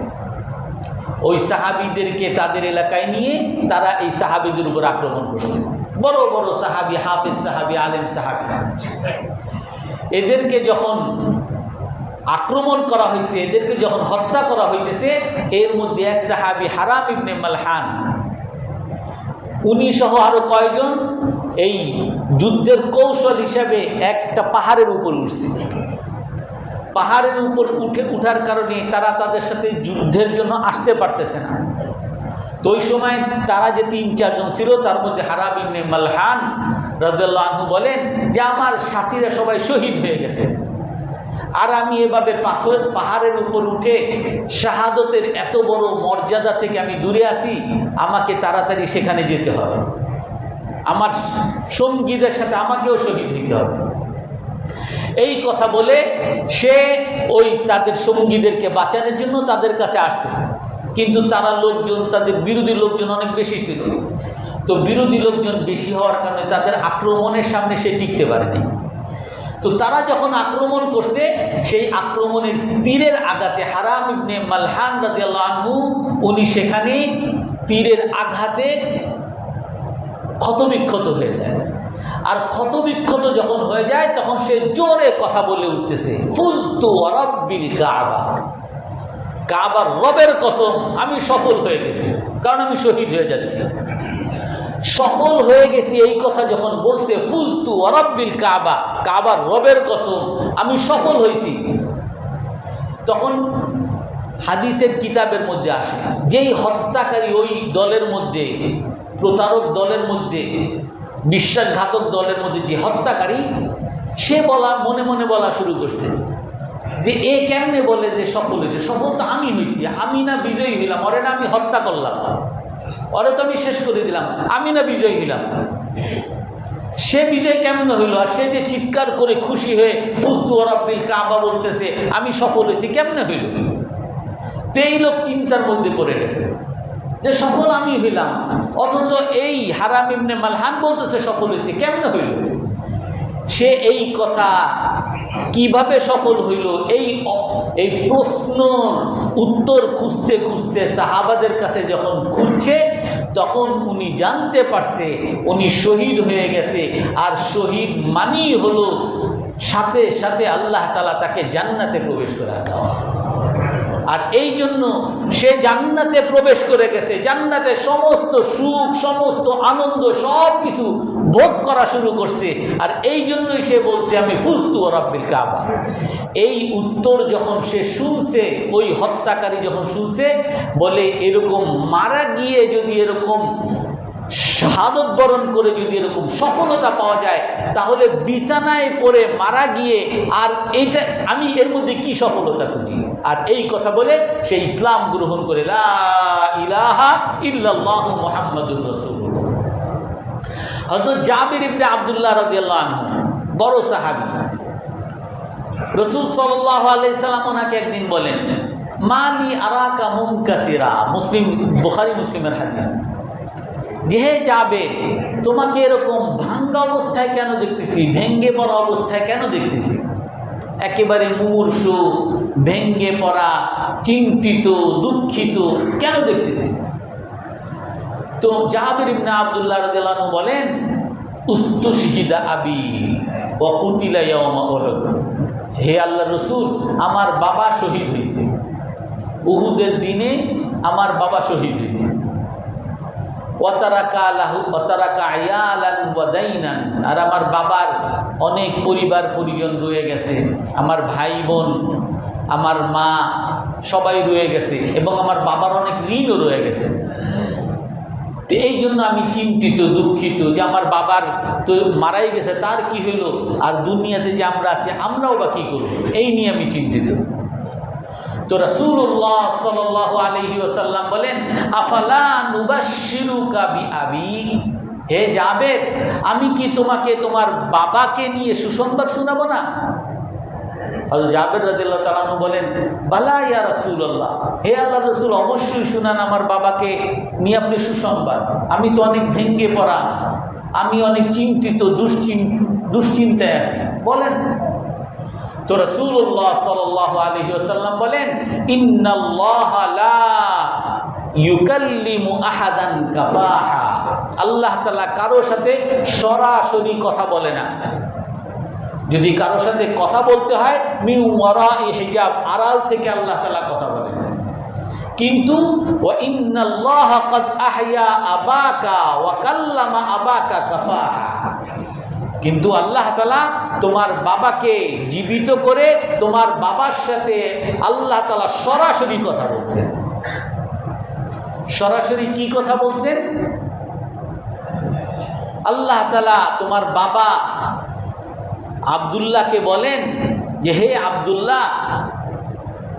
ওই সাহাবীদেরকে তাদের এলাকায় নিয়ে তারা এই সাহাবীদের উপর আক্রমণ করছে। বড় বড় সাহাবী, হাফেজ সাহাবী, আলেম সাহাবী, এদেরকে যখন আক্রমণ করা হয়েছে, এদেরকে যখন হত্যা করা হইতেছে, এর মধ্যে এক সাহাবী হারাম ইবনে মালহান, উনি সহ আরো কয়জন এই যুদ্ধের কৌশল হিসাবে একটা পাহাড়ের উপর উঠছে। পাহাড়ের উপর উঠার কারণে তারা তাদের সাথে যুদ্ধের জন্য আসতে পারতেছে না। তো ওই সময় তারা যে ৩-৪ জন ছিল, তার মধ্যে হারাম ইবনে মালহান রাদিয়াল্লাহু আনহু বলেন যে আমার সাথীরা সবাই শহীদ হয়ে গেছে, আর আমি এভাবে পাহাড়ের উপর উঠে শাহাদতের এত বড় মর্যাদা থেকে আমি দূরে আছি, আমাকে তাড়াতাড়ি সেখানে যেতে হবে, আমার সঙ্গীদের সাথে আমাকেও শহীদ হতে হবে। এই কথা বলে সে ওই তাদের সঙ্গীদেরকে বাঁচানোর জন্য তাদের কাছে আসছে। কিন্তু তারা লোকজন, তাদের বিরোধী লোকজন অনেক বেশি ছিল। তো বিরোধী লোকজন বেশি হওয়ার কারণে তাদের আক্রমণের সামনে সে টিকতে পারেনি। তো তারা যখন আক্রমণ করছে, সেই আক্রমণের তীরের আঘাতে হারাম ইবনে মালহান রাদিয়াল্লাহু আনহু উনি সেখানে তীরের আঘাতে ক্ষতবিক্ষত হয়ে যায়। আর ক্ষতবিক্ষত যখন হয়ে যায়, তখন সে জোরে কথা বলে উঠতেছে, ফুলতু রাব্বিল কাবা, কাবার রবের কসম আমি সফল হয়ে গেছি, কারণ আমি শহীদ হয়ে যাচ্ছি। সফল হয়ে গেছি এই কথা যখন বলছে, ফুজতু রাব্বিল কাবা, কাবার রবের কসম আমি সফল হয়েছি, তখন হাদিসের কিতাবের মধ্যে আসে যেই হত্যাকারী ওই দলের মধ্যে, প্রতারক দলের মধ্যে, বিশ্বাসঘাতক দলের মধ্যে যে হত্যাকারী, সে মনে মনে বলা শুরু করছে যে এ কেমনে বলে যে সফল হয়েছে? সফল তো আমি হয়েছি, আমি না বিজয়ী হইলাম, ওরে না আমি হত্যা করলাম, ওরে তো আমি শেষ করে দিলাম, আমি না বিজয়ী হইলাম। সে বিজয় কেমন হইল? আর সে যে চিৎকার করে খুশি হয়ে ফুজতু রাব্বিল কাবা বলতেছে আমি সফল হয়েছি, কেমনে হইল? তো এই লোক চিন্তার মধ্যে পড়ে গেছে যে সফল আমি হইলাম, অথচ এই হারাম ইবনে মালহান বলতেছে সফল হয়েছে, কেমনে হইল? সে এই কথা কিভাবে সফল হইল, এই প্রশ্ন উত্তর খুঁজতে খুঁজতে সাহাবাদের কাছে যখন খুঁজছে, তখন উনি জানতে পারছে উনি শহীদ হয়ে গেছে। আর শহীদ মানেই হলো সাথে সাথে আল্লাহ তাআলা তাকে জান্নাতে প্রবেশ করা দেওয়া। আর এই জন্য সে জান্নাতে প্রবেশ করে গেছে, জান্নাতে সমস্ত সুখ, সমস্ত আনন্দ, সব কিছু ভোগ করা শুরু করছে। আর এই জন্যই সে বলছে আমি ফুজতু রাব্বিল কাবা। এই উত্তর যখন সে শুনছে, ওই হত্যাকারী যখন শুনছে, বলে এরকম মারা গিয়ে যদি এরকম শাহাদত বরণ করে যদি এরকম সফলতা পাওয়া যায়, তাহলে বিছানায় পড়ে মারা গিয়ে আর এইটা আমি এর মধ্যে কি সফলতা খুঁজি? আর এই কথা বলে সে ইসলাম গ্রহণ করে, লা ইলাহা ইল্লাল্লাহু মুহাম্মাদুর রাসূলুল্লাহ। হযরত জাবির ইবনে আব্দুল্লাহ রাদিয়াল্লাহু আনহু বড় সাহাবী, রাসূল সাল্লাল্লাহু আলাইহি সাল্লাম ওনাকে একদিন বলেন, মালি আরাকা মুনকাসিরা, মুসলিম, বুখারী মুসলিমের হাদিস, যে হে জাবের, তোমাকে এরকম ভাঙ্গা অবস্থায় কেন দেখতেছি, ভেঙ্গে পড়া অবস্থায় কেন দেখতেছি? একেবারে মুমূর্ষু, ভেঙ্গে পড়া, চিন্তিত, দুঃখিত কেন দেখতেছি? তো জাবির ইবনে আব্দুল্লাহ রাদিয়াল্লাহু আনহু বলেন, উস্তুশহিদা আবি ওয়া কুতিলা ইয়াওমা উহুদ, হে আল্লাহর রাসূল, আমার বাবা শহীদ হয়েছে, উহুদের দিনে আমার বাবা শহীদ হয়েছে। আর আমার বাবার অনেক পরিবার পরিজন রয়ে গেছে, আমার ভাই বোন, আমার মা সবাই রয়ে গেছে, এবং আমার বাবার অনেক ঋণও রয়ে গেছে। তো এই জন্য আমি চিন্তিত, দুঃখিত যে আমার বাবার তো মারাই গেছে, তার কি হইল, আর দুনিয়াতে যে আমরা আছি আমরাও বা কী করব, এই নিয়ে আমি চিন্তিত। তো রাসূলুল্লাহ সাল্লাল্লাহু আলাইহি ওয়াসাল্লাম বলেন, আফালা নুবাশশিরুকা বিআবি, হে জাবের, আমি কি তোমাকে তোমার বাবাকে নিয়ে সুসংবাদ শোনাবো না? হযরত জাবের রাদিয়াল্লাহু তাআলা আনহু বলেন, বালা ইয়া রাসূলুল্লাহ, হে আল্লাহর রাসূল, অবশ্যই শুনান আমার বাবাকে নিয়ে আপনি সুসংবাদ। আমি তো অনেক ভেঙ্গে পড়া, আমি অনেক চিন্তিত, দুশ্চিন্তায় আছি, বলেন। তো রাসূলুল্লাহ সাল্লাল্লাহু আলাইহি ওয়াসাল্লাম বলেন, ইন্নাল্লাহা লা ইউকাল্লিমু আহাদান কাফাহা, আল্লাহ তাআলা কারো সাথে সরাসরি কথা বলে না। যদি কারো সাথে কথা বলতে হয় মিন ওয়ারাই হিজাব, আড়াল থেকে আল্লাহ তাআলা কথা বলেন। কিন্তু ওয়া ইন্নাল্লাহা ক্বাদ আহইয়া আবাকা ওয়া কাল্লামা আবাকা কাফাহা, কিন্তু আল্লাহ তাআলা তোমার বাবাকে জীবিত করে তোমার বাবার সাথে আল্লাহ তাআলা সরাসরি কথা বলছেন। সরাসরি কি কথা বলছেন? আল্লাহ তাআলা তোমার বাবা আব্দুল্লাহকে বলেন যে, হে আব্দুল্লাহ,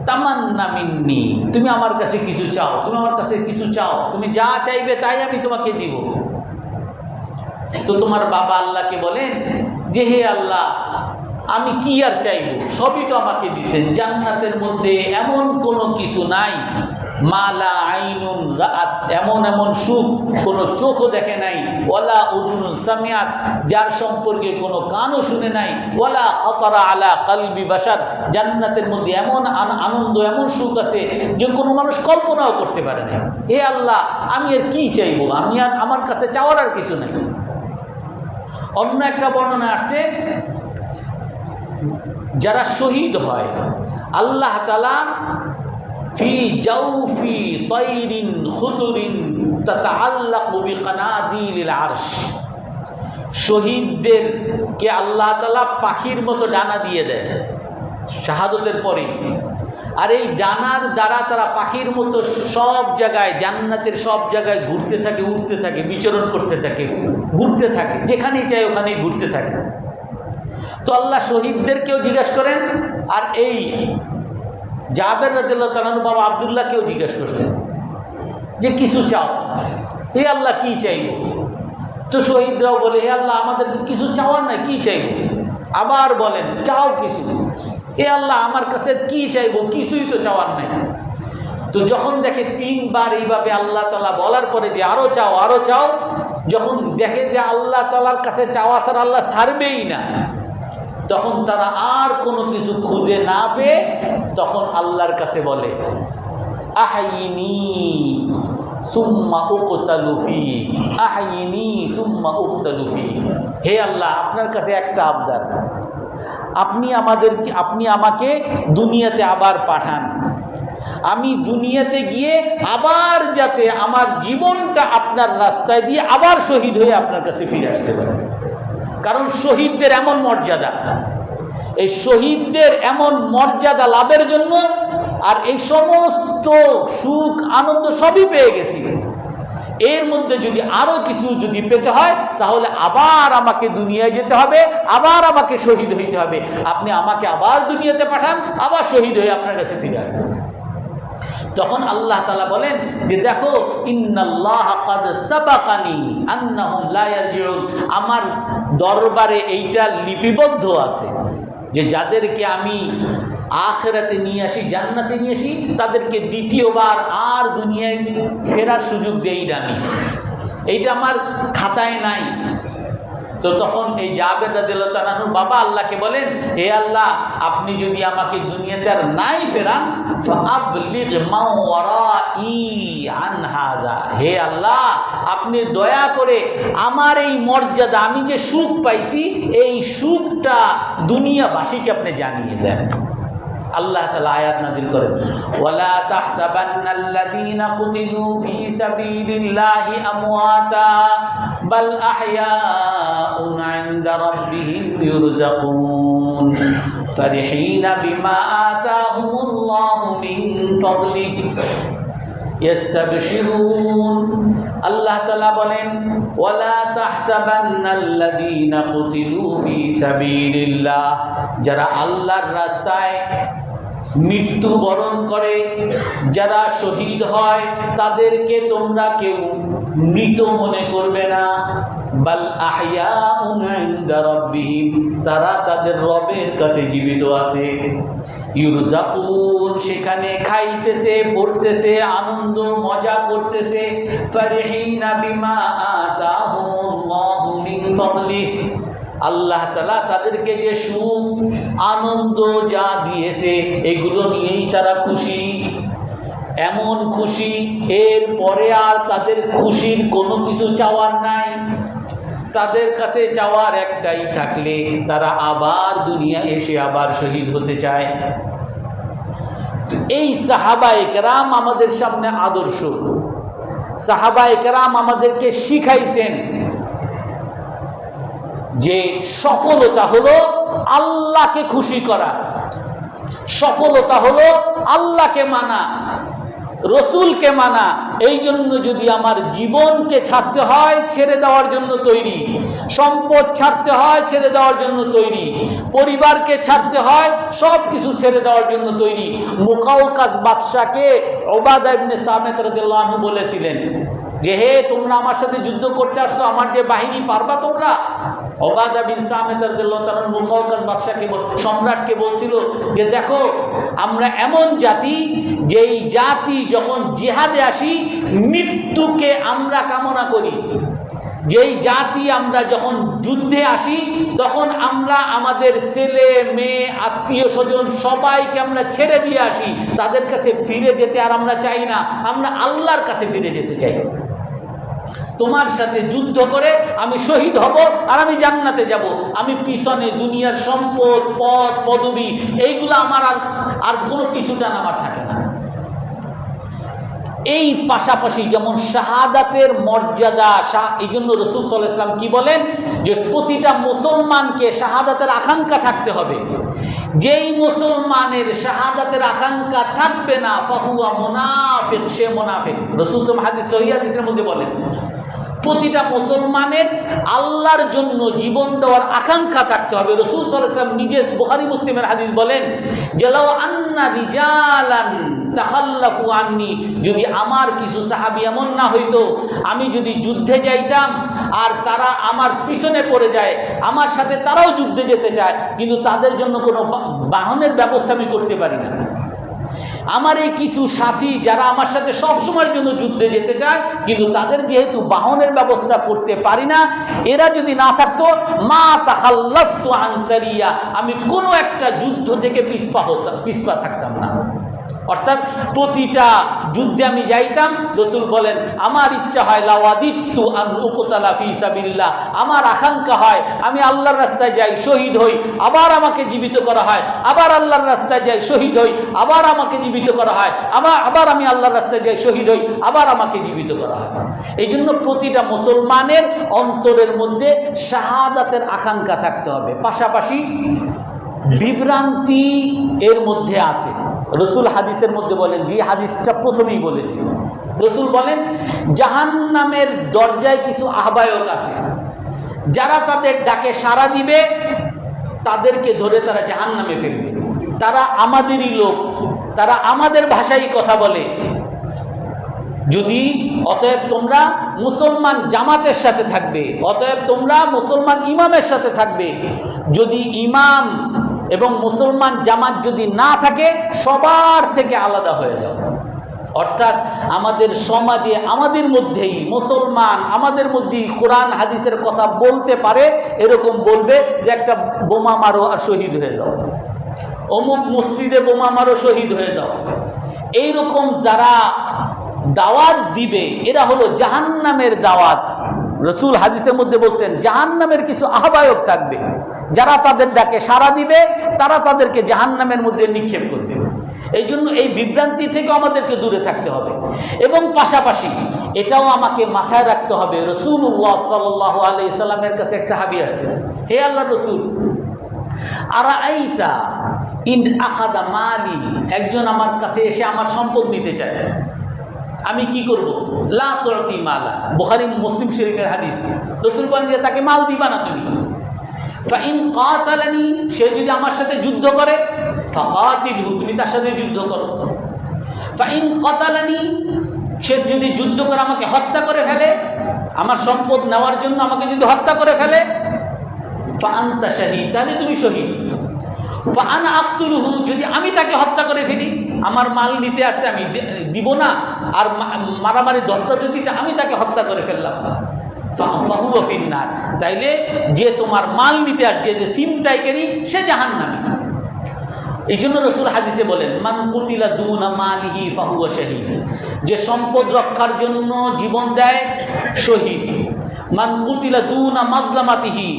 তামান্না মিন্নি, তুমি আমার কাছে কিছু চাও, তুমি আমার কাছে কিছু চাও, তুমি যা চাইবে তাই আমি তোমাকে দিব। তো তোমার বাবা আল্লাহকে বলেন যে, হে আল্লাহ, আমি কি আর চাইব, সবই তো আমাকে দিয়েছেন। জান্নাতের মধ্যে এমন কোনো কিছু নাই, মালা আইনুন রাআত, এমন এমন সুখ কোনো চোখও দেখে নাই, ওয়ালা উযুনুন সামিআত, যার সম্পর্কে কোনো কানও শুনে নাই, ওয়ালা খাতারা আলা কলবি বাশার, জান্নাতের মধ্যে এমন আনন্দ, এমন সুখ আছে যে কোনো মানুষ কল্পনাও করতে পারে না। হে আল্লাহ, আমি আর কি চাইব, আমি আর, আমার কাছে চাওয়ার আর কিছু নাই। অন্য একটা বর্ণনা আসছে, যারা শহীদ হয় আল্লাহ তাআলা ফি জাওফি তাইরিন খুদুরিন তাতাআল্লাকু বিকানাদিলিল আরশ, শহীদদেরকে আল্লাহ তাআলা পাখির মতো ডানা দিয়ে দেয় শাহাদতের পরে, আর এই ডানার দ্বারা তারা পাখির মতো সব জায়গায়, জান্নাতের সব জায়গায় ঘুরতে থাকে, উঠতে থাকে, বিচরণ করতে থাকে, ঘুরতে থাকে, যেখানেই চায় ওখানেই ঘুরতে থাকে। তো আল্লাহ শহীদদেরকেও জিজ্ঞাসা করেন, আর এই জাবের রাদিয়াল্লাহু তাআলা বাবা আব্দুল্লাহকেও জিজ্ঞাসা করছেন যে কিছু চাও, হে আল্লাহ কি চাইব? তো শহীদরাও বলে, হে আল্লাহ, আমাদের কিছু চাওয়ার নাই, কি চাইব? আবার বলেন, চাও কিছু। হে আল্লাহ, আমার কাছে কি চাইব, কিছুই তো চাওয়ার নাই। তো যখন দেখে তিনবার এইভাবে আল্লাহ তাআলা বলার পরে যে আরো চাও, আরো চাও, যখন দেখে যে আল্লাহ তাআলার কাছে চাওয়া ছাড়া আল্লাহ ছাড়বেই না, তখন তারা আর কোনো কিছু খুঁজে না পেয়ে তখন আল্লাহর কাছে বলে, আহাইনি সুম্মা উকতালু ফি, আহাইনি সুম্মা উকতালু ফি, হে আল্লাহ, আপনার কাছে একটা আবদার, আপনি আমাকে দুনিয়াতে আবার পাঠান, আমি দুনিয়াতে গিয়ে আবার যাতে আমার জীবনটা আপনার রাস্তায় দিয়ে আবার শহীদ হয়ে আপনার কাছে ফিরে আসতে পারে। কারণ শহীদদের এমন মর্যাদা, এই শহীদদের এমন মর্যাদা লাভের জন্য, আর এই সমস্ত সুখ আনন্দ সবই পেয়ে গেছি, এর মধ্যে যদি আরো কিছু যদি পেতে হয় তাহলে আবার আমাকে দুনিয়ায় যেতে হবে, আবার আমাকে শহীদ হইতে হবে। আপনি আমাকে আবার দুনিয়াতে পাঠান, আবার শহীদ হয়ে আপনার কাছে ফিরে আসবেন। তখন আল্লাহ তাআলা বলেন যে, দেখো, ইন্নাল্লাহা ক্বাদ সাবাকানি আন্নাহুম লা ইয়ারজিউন, আমার দরবারে এইটা লিপিবদ্ধ আছে যে যাদেরকে আমি আখিরাতে নিয়ে আসি, জান্নাতে নিয়ে আসি, তাদেরকে দ্বিতীয়বার আর দুনিয়ায় ফেরার সুযোগ দেই না আমি, এইটা আমার খাতায় নাই। তো তখন এই জাবের রাদিয়াল্লাহু তাআলা আনহু বাবা আল্লাহকে বলেন, হে আল্লাহ, আপনি যদি আমাকে দুনিয়াতে আর নাই ফেরান, ফাআবলিগ মান ওয়ারাই আন হাযা, হে আল্লাহ, আপনি দয়া করে আমার এই মর্যাদা, আমি যে সুখ পাইছি, এই সুখটা দুনিয়াবাসীকে আপনি জানিয়ে দেন। আল্লাহ তাআলা আয়াত নাযিল করেন, ওয়ালা তাহসাবান্নাল্লাযীনা কুতিলু ফী সাবিলিল্লাহি আমওয়াতা বাল আহইয়াউন ইনদা রাব্বিহিম ইউরযাকুন ফারিহিনা বিমা আতাহুমুল্লাহু মিন ফাদলিহি ইস্তাবশিরুন। আল্লাহ তাআলা বলেন, ওয়ালা তাহসাবান্নাল্লাযীনা কুতিলু ফী সাবিলিল্লাহ, যারা আল্লাহর রাস্তায় মৃত্যুবরণ করে, যারা শহীদ হয়, তাদেরকে তোমরা কেউ মৃত মনে করবে না। বাল আহইয়াউন ইনদা রাব্বিহিম, তারা তাদের রবের কাছে জীবিত আছে। ইউরযাকুন, সেখানে খাইতেছে, পড়তেছে, আনন্দ মজা করতেছে। ফারিহিনা বিমা আতাহুমুল্লাহু মিন ফাদলিহি, আল্লাহ তাআলা তাদেরকে যে সুখ আনন্দ যা দিয়েছে এগুলো নিয়েই তারা খুশি। এমন খুশি, এর পরে আর তাদের খুশির কোনো কিছু চাওয়ার নাই। তাদের কাছে চাওয়ার একটাই, থাকলে তারা আবার দুনিয়ায় এসে আবার শহীদ হতে চায়। এই সাহাবায়ে কেরাম আমাদের সামনে আদর্শ। সাহাবায়ে কেরাম আমাদেরকে শিখাইছেন যে সফলতা হলো আল্লাহকে খুশি করা, সফলতা হলো আল্লাহকে মানা, রসুলকে মানা। এই জন্য যদি আমার জীবনকে ছাড়তে হয়, ছেড়ে দেওয়ার জন্য তৈরি। সম্পদ ছাড়তে হয়, ছেড়ে দেওয়ার জন্য তৈরি। পরিবারকে ছাড়তে হয়, সব কিছু ছেড়ে দেওয়ার জন্য তৈরি। মুকাউকাস বাদশাকে উবাদা ইবনে সামিত রাদিয়াল্লাহু আনহু বলেছিলেন যে, হে তোমরা আমার সাথে যুদ্ধ করতে আসছো, আমার যে বাহিনী পারবা তোমরা? উবাদা বিন সামিত রাদিয়াল্লাহু তাআলা মুকাউকাস বাদশাকে, সম্রাটকে বলছিল যে, দেখো আমরা এমন জাতি, যেই জাতি যখন জিহাদে আসি মৃত্যুকে আমরা কামনা করি। যেই জাতি আমরা যখন যুদ্ধে আসি তখন আমরা আমাদের ছেলে মেয়ে আত্মীয় স্বজন সবাইকে আমরা ছেড়ে দিয়ে আসি। তাদের কাছে ফিরে যেতে আর আমরা চাই না, আমরা আল্লাহর কাছে ফিরে যেতে চাই। তোমার সাথে যুদ্ধ করে আমি শহীদ হব আর আমি জান্নাতে যাব। আমি পিছনে দুনিয়ার সম্পদ, পদ, পদবি এইগুলো আমার আর কোনো কিছুটা আমার থাকে না। এই পাশাপাশি যেমন শাহাদাতের মর্যাদা, এই জন্য রাসূল সাল্লাল্লাহু আলাইহি ওয়াসাল্লাম কি বলেন যে প্রতিটা মুসলমানকে শাহাদাতের আকাঙ্ক্ষা থাকতে হবে। যেই মুসলমানের শাহাদাতের আকাঙ্ক্ষা থাকবে না ফাহুয়া মুনাফিক, সে মুনাফিক। রাসূল সাল্লাল্লাহু আলাইহি ওয়াসাল্লাম সহিহ হাদিসের মধ্যে বলেন প্রতিটা মুসলমানের আল্লাহর জন্য জীবন দেওয়ার আকাঙ্ক্ষা থাকতে হবে। রাসূল সাল্লাল্লাহু আলাইহি ওয়াসাল্লাম নিজে বুখারী মুসলিমের হাদিস বলেন যে লাউ আন্না রিজালান তাখাল্লাফু আন্নি, যদি আমার কিছু সাহাবী এমন না হইতো, আমি যদি যুদ্ধে যাইতাম আর তারা আমার পিছনে পড়ে যায়, আমার সাথে তারাও যুদ্ধে যেতে চায় কিন্তু তাদের জন্য কোনো বাহনের ব্যবস্থা আমি করতে পারি না। আমার এই কিছু সাথী যারা আমার সাথে সব সময়ের জন্য যুদ্ধে যেতে চায় কিন্তু তাদের যেহেতু বাহনের ব্যবস্থা করতে পারি না, এরা যদি না থাকতো মা তাখাল্লাফতু আন সারিয়া, আমি কোনো একটা যুদ্ধ থেকে পিছপা থাকতাম না। অর্থাৎ প্রতিটা যুদ্ধে আমি যাইতাম। রাসূল বলেন আমার ইচ্ছা হয় লাওয়াদিতু আন উকতালা ফি সাবিলিল্লাহ, আমার আকাঙ্ক্ষা হয় আমি আল্লাহর রাস্তায় যাই, শহীদ হই, আবার আমাকে জীবিত করা হয়, আবার আল্লাহর রাস্তায় যাই, শহীদ হই, আবার আমাকে জীবিত করা হয়, আবার আমি আল্লাহর রাস্তায় যাই, শহীদ হই, আবার আমাকে জীবিত করা হয়। এই জন্য প্রতিটা মুসলমানের অন্তরের মধ্যে শাহাদাতের আকাঙ্ক্ষা থাকতে হবে। পাশাপাশি বিভ্রান্তি এর মধ্যে আছে। রাসূল হাদিসের মধ্যে বলেন, যে হাদিসটা প্রথমেই বলেছি, রাসূল বলেন জাহান্নামের দরজায় কিছু আহ্বায়ক আছে, যারা তাদের ডাকে সাড়া দিবে তাদেরকে ধরে তারা জাহান্নামে ফেলবে। তারা আমাদেরই লোক, তারা আমাদের ভাষায় কথা বলে। যদি অতএব তোমরা মুসলমান জামাতের সাথে থাকবে, অতএব তোমরা মুসলমান ইমামের সাথে থাকবে। যদি ইমাম এবং মুসলমান জামাত যদি না থাকে সবার থেকে আলাদা হয়ে যাও। অর্থাৎ আমাদের সমাজে আমাদের মধ্যেই মুসলমান আমাদের মধ্যেই কোরআন হাদিসের কথা বলতে পারে, এরকম বলবে যে একটা বোমা মারো আর শহীদ হয়ে যাও, অমুক মসজিদে বোমা মারো শহীদ হয়ে যাও। এইরকম যারা দাওয়াত দিবে এরা হলো জাহান্নামের দাওয়াত। রাসূল হাদিসের মধ্যে বলছেন জাহান্নামের কিছু আহ্বায়ক থাকবে, যারা তাদের ডাকে সাড়া দিবে তারা তাদেরকে জাহান্নামের মধ্যে নিক্ষেপ করবে। এই জন্য এই বিভ্রান্তি থেকে আমাদেরকে দূরে থাকতে হবে। এবং পাশাপাশি এটাও আমাকে মাথায় রাখতে হবে, রাসূলুল্লাহ সাল্লাল্লাহু আলাইহি সাল্লামের কাছে এক সাহাবী আসছে, হে আল্লাহর রাসূল, আরাআইতা ইন আখাযা মালি, একজন আমার কাছে এসে আমার সম্পদ নিতে চায়, আমি কি করব? লা তুতি মালা, বুখারী মুসলিম শরীফের হাদিস। রাসূল বলেন যে তাকে মাল দিবা না তুমি। ফাইন কাতালানি, সে যদি আমার সাথে যুদ্ধ করে, ফাকাতিলহু, তুমি তার সাথে যুদ্ধ করো। ফাইন কাতালানি, সে যদি যুদ্ধ করে আমাকে হত্যা করে ফেলে, আমার সম্পদ নেওয়ার জন্য আমাকে যদি হত্যা করে ফেলে, ফাআনতা শাহীদ, তাহলে তুমি শহীদ। ফাআনা আকতুলহু, যদি আমি তাকে হত্যা করে ফেলি, আমার মাল নিতে আসছে, আমি দিব না, আর মারামারি দস্তাদস্তিতে আমি তাকে হত্যা করে ফেললাম, ফাহুয়া ফিন্নার, তাইলে যে তোমার মাল নিতে আসছে, যে ছিনতাইকারী, সে জাহান্নামী। এই জন্য রাসূল হাদিসে বলেন, মান কুতিলা দুনা মালিহি ফাহুয়া শাহীদ, যে সম্পদ রক্ষার জন্য জীবন দেয় শহীদ। মান কুতিলা দুনা মাজলামাতিহি,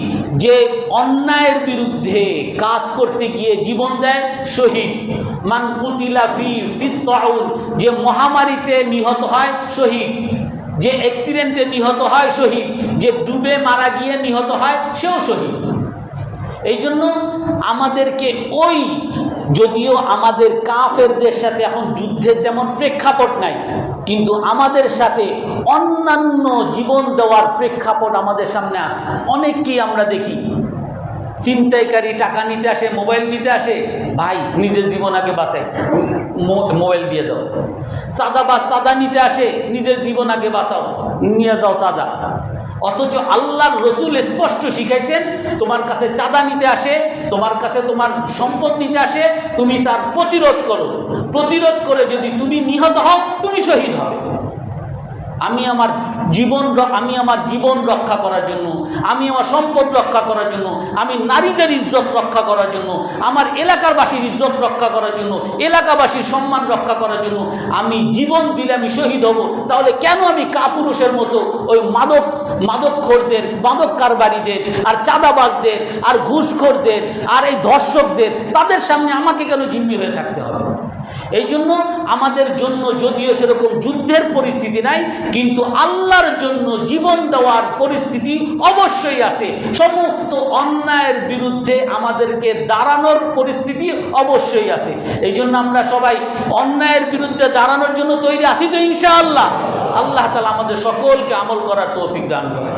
যে অন্যায়ের বিরুদ্ধে কাজ করতে গিয়ে জীবন দেয় শহীদ। মান কুতিলা ফি তাউন, যে মহামারীতে নিহত হয় শহীদ, যে অ্যাক্সিডেন্টে নিহত হয় শহীদ, যে ডুবে মারা গিয়ে নিহত হয় সেও শহীদ। এই জন্য আমাদেরকে ওই, যদিও আমাদের কাফেরদের সাথে এখন যুদ্ধের তেমন প্রেক্ষাপট নাই, কিন্তু আমাদের সাথে অন্যান্য জীবন দেওয়ার প্রেক্ষাপট আমাদের সামনে আছে। অনেককেই আমরা দেখি, ছিনতাইকারী টাকা নিতে আসে, মোবাইল নিতে আসে, ভাই নিজের জীবন আগে বাঁচাই, মোবাইল দিয়ে দাও। সাদাবাজ চাঁদা নিতে আসে, নিজের জীবন আগে বাঁচাও, নিয়ে যাও চাঁদা। অথচ আল্লাহর রাসূল স্পষ্ট শিখাইছেন, তোমার কাছে চাঁদা নিতে আসে, তোমার কাছে তোমার সম্পদ নিতে আসে, তুমি তার প্রতিরোধ করো। প্রতিরোধ করে যদি তুমি নিহত হও, তুমি শহীদ হবে। আমি আমার জীবন রক্ষা করার জন্য, আমি আমার সম্পদ রক্ষা করার জন্য, আমি নারীদের ইজ্জত রক্ষা করার জন্য, আমার এলাকার বাসীর ইজ্জত রক্ষা করার জন্য, এলাকাবাসীর সম্মান রক্ষা করার জন্য আমি জীবন দিলে আমি শহীদ হব। তাহলে কেন আমি কাপুরুষের মতো ওই মাদকখোরদের, মাদক কারবারিদের, আর চাঁদাবাজদের, আর ঘুষখোরদের, আর এই ধর্ষকদের, তাদের সামনে আমাকে কেন জিম্মি হয়ে থাকতে হবে? এই জন্য আমাদের জন্য যদিও সেরকম যুদ্ধের পরিস্থিতি নাই, কিন্তু আল্লাহর জন্য জীবন দেওয়ার পরিস্থিতি অবশ্যই আছে। সমস্ত অন্যায়ের বিরুদ্ধে আমাদেরকে দাঁড়ানোর পরিস্থিতি অবশ্যই আছে। এই জন্য আমরা সবাই অন্যায়ের বিরুদ্ধে দাঁড়ানোর জন্য তৈরি আছি তো ইনশাআল্লাহ। আল্লাহ তাআলা আমাদের সকলকে আমল করার তৌফিক দান করেন।